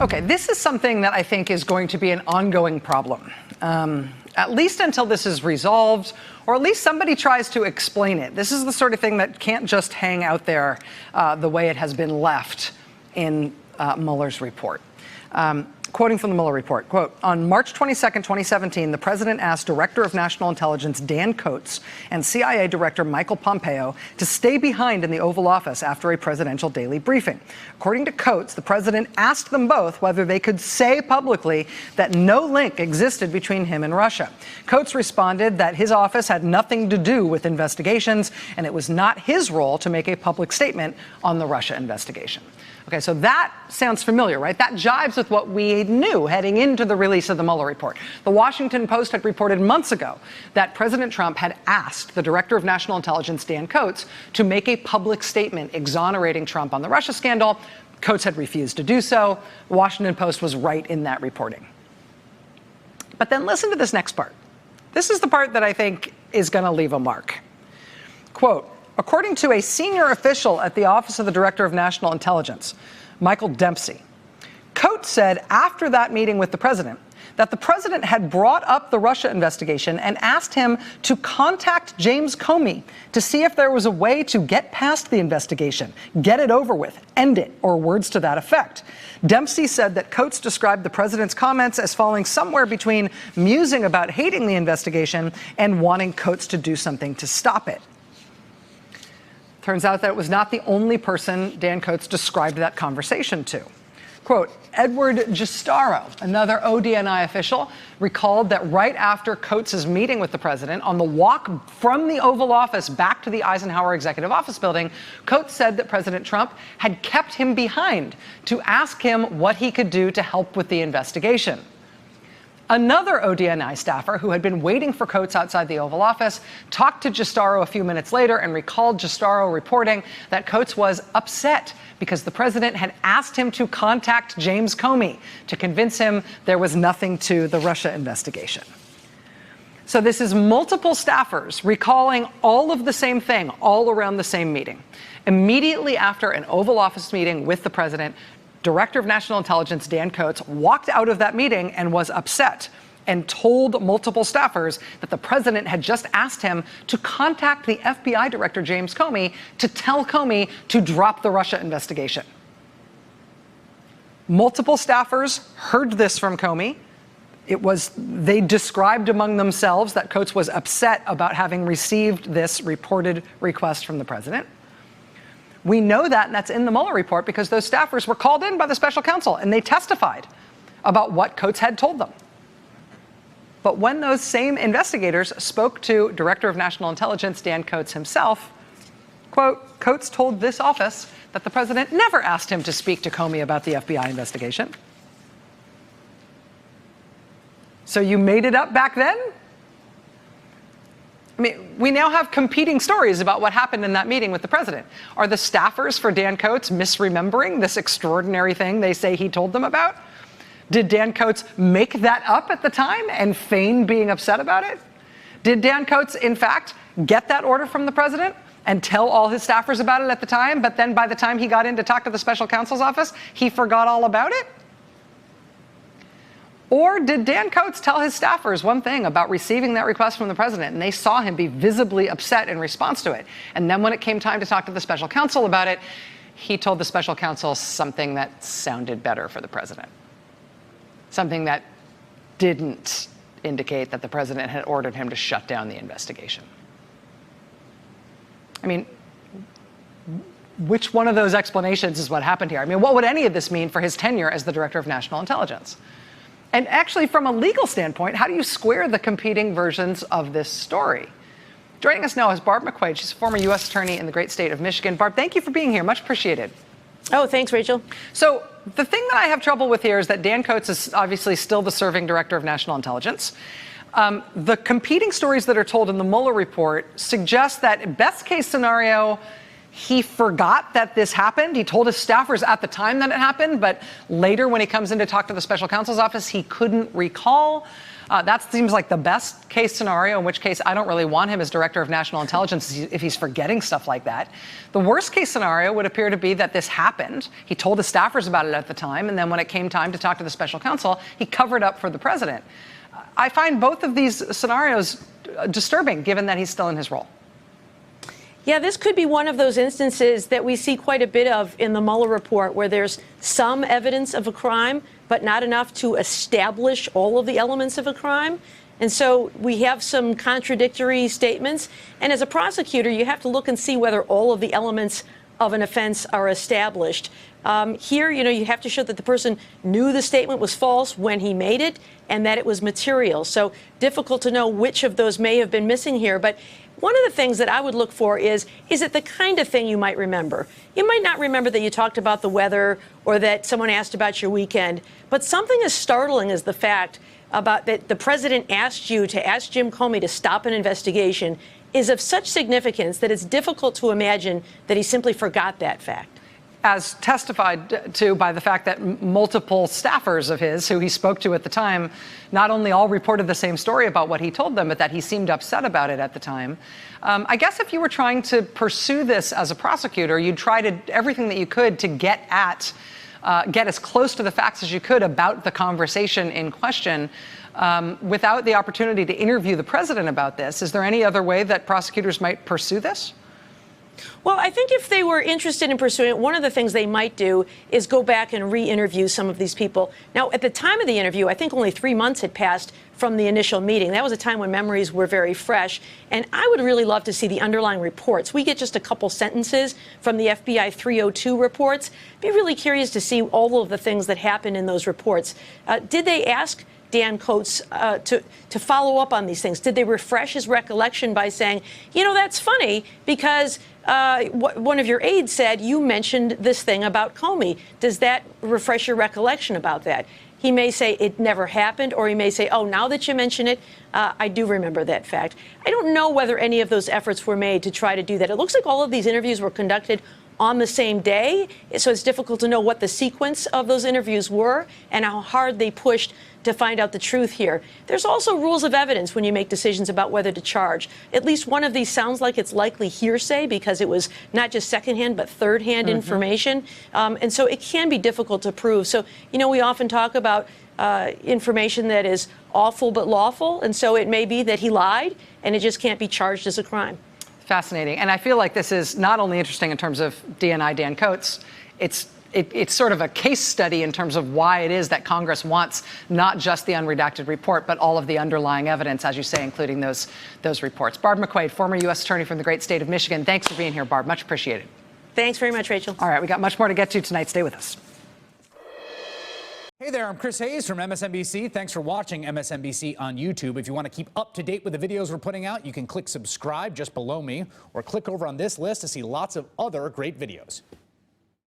Okay, this is something that I think is going to be an ongoing problem, at least until this is resolved, or at least somebody tries to explain it. This is the sort of thing that can't just hang out there the way it has been left in Mueller's report. Quoting from the Mueller report, quote, on March 22nd, 2017, the president asked Director of National Intelligence Dan Coats and CIA Director Michael Pompeo to stay behind in the Oval Office after a presidential daily briefing. According to Coats, the president asked them both whether they could say publicly that no link existed between him and Russia. Coats responded that his office had nothing to do with investigations, and it was not his role to make a public statement on the Russia investigation. Okay, so that sounds familiar, right? That jives with what we knew heading into the release of the Mueller report. The Washington Post had reported months ago that President Trump had asked the Director of National Intelligence, Dan Coats, to make a public statement exonerating Trump on the Russia scandal. Coats had refused to do so. The Washington Post was right in that reporting. But then listen to this next part. This is the part that I think is going to leave a mark. Quote, according to a senior official at the Office of the Director of National Intelligence, Michael Dempsey, Coats said after that meeting with the president that the president had brought up the Russia investigation and asked him to contact James Comey to see if there was a way to get past the investigation, get it over with, end it, or words to that effect. Dempsey said that Coats described the president's comments as falling somewhere between musing about hating the investigation and wanting Coats to do something to stop it. Turns out that it was not the only person Dan Coats described that conversation to. Quote, Edward Giustaro, another ODNI official, recalled that right after Coats's meeting with the president on the walk from the Oval Office back to the Eisenhower Executive Office building, Coats said that President Trump had kept him behind to ask him what he could do to help with the investigation. Another ODNI staffer who had been waiting for Coats outside the Oval Office talked to Giustaro a few minutes later and recalled Giustaro reporting that Coats was upset because the president had asked him to contact James Comey to convince him there was nothing to the Russia investigation. So this is multiple staffers recalling all of the same thing all around the same meeting. Immediately after an Oval Office meeting with the president, Director of National Intelligence Dan Coats walked out of that meeting and was upset and told multiple staffers that the president had just asked him to contact the FBI Director James Comey to tell Comey to drop the Russia investigation. Multiple staffers heard this from Comey. They described among themselves that Coats was upset about having received this reported request from the president. We know that, and that's in the Mueller report, because those staffers were called in by the special counsel, and they testified about what Coats had told them. But when those same investigators spoke to Director of National Intelligence Dan Coats himself, quote, Coats told this office that the president never asked him to speak to Comey about the FBI investigation. So you made it up back then? I mean, we now have competing stories about what happened in that meeting with the president. Are the staffers for Dan Coats misremembering this extraordinary thing they say he told them about? Did Dan Coats make that up at the time and feign being upset about it? Did Dan Coats, in fact, get that order from the president and tell all his staffers about it at the time, but then by the time he got in to talk to the special counsel's office, he forgot all about it? Or did Dan Coats tell his staffers one thing about receiving that request from the president, and they saw him be visibly upset in response to it? And then when it came time to talk to the special counsel about it, he told the special counsel something that sounded better for the president. Something that didn't indicate that the president had ordered him to shut down the investigation. I mean, which one of those explanations is what happened here? I mean, what would any of this mean for his tenure as the Director of National Intelligence? And actually, from a legal standpoint, how do you square the competing versions of this story? Joining us now is Barb McQuade. She's a former U.S. attorney in the great state of Michigan. Barb, thank you for being here. Much appreciated. Oh, thanks, Rachel. So the thing that I have trouble with here is that Dan Coats is obviously still the serving Director of National Intelligence. The competing stories that are told in the Mueller report suggest that best case scenario, he forgot that this happened. He told his staffers at the time that it happened, but later when he comes in to talk to the special counsel's office, he couldn't recall. That seems like the best case scenario, in which case I don't really want him as director of national intelligence if he's forgetting stuff like that. The worst case scenario would appear to be that this happened. He told his staffers about it at the time, and then when it came time to talk to the special counsel, he covered up for the president. I find both of these scenarios disturbing, given that he's still in his role. Yeah, this could be one of those instances that we see quite a bit of in the Mueller report, where there's some evidence of a crime, but not enough to establish all of the elements of a crime. And so we have some contradictory statements. And as a prosecutor, you have to look and see whether all of the elements of an offense are established. Here, you have to show that the person knew the statement was false when he made it and that it was material. So difficult to know which of those may have been missing here. But one of the things that I would look for is it the kind of thing you might remember? You might not remember that you talked about the weather or that someone asked about your weekend, but something as startling as the fact about that the president asked you to ask Jim Comey to stop an investigation is of such significance that it's difficult to imagine that he simply forgot that fact. As testified to by the fact that multiple staffers of his who he spoke to at the time not only all reported the same story about what he told them, but that he seemed upset about it at the time. I guess if you were trying to pursue this as a prosecutor, you'd try everything that you could to get as close to the facts as you could about the conversation in question. Without the opportunity to interview the president about this, is there any other way that prosecutors might pursue this? Well, I think if they were interested in pursuing it, one of the things they might do is go back and re-interview some of these people. Now, at the time of the interview, I think only 3 months had passed from the initial meeting. That was a time when memories were very fresh. And I would really love to see the underlying reports. We get just a couple sentences from the FBI 302 reports. Be really curious to see all of the things that happened in those reports. Did they ask Dan Coats to follow up on these things? Did they refresh his recollection by saying, that's funny because one of your aides said you mentioned this thing about Comey? Does that refresh your recollection about that? He may say it never happened, or he may say, oh, now that you mention it, I do remember that fact. I don't know whether any of those efforts were made to try to do that. It looks like all of these interviews were conducted on the same day, so it's difficult to know what the sequence of those interviews were and how hard they pushed to find out the truth here. There's also rules of evidence when you make decisions about whether to charge. At least one of these sounds like it's likely hearsay because it was not just secondhand but third-hand information, and so it can be difficult to prove. So, we often talk about information that is awful but lawful, and so it may be that he lied and it just can't be charged as a crime. Fascinating. And I feel like this is not only interesting in terms of DNI Dan Coats, it's sort of a case study in terms of why it is that Congress wants not just the unredacted report, but all of the underlying evidence, as you say, including those reports. Barb McQuade, former U.S. attorney from the great state of Michigan. Thanks for being here, Barb. Much appreciated. Thanks very much, Rachel. All right, we got much more to get to tonight. Stay with us. Hey there, I'm Chris Hayes from MSNBC. Thanks for watching MSNBC on YouTube. If you want to keep up to date with the videos we're putting out, you can click subscribe just below me or click over on this list to see lots of other great videos.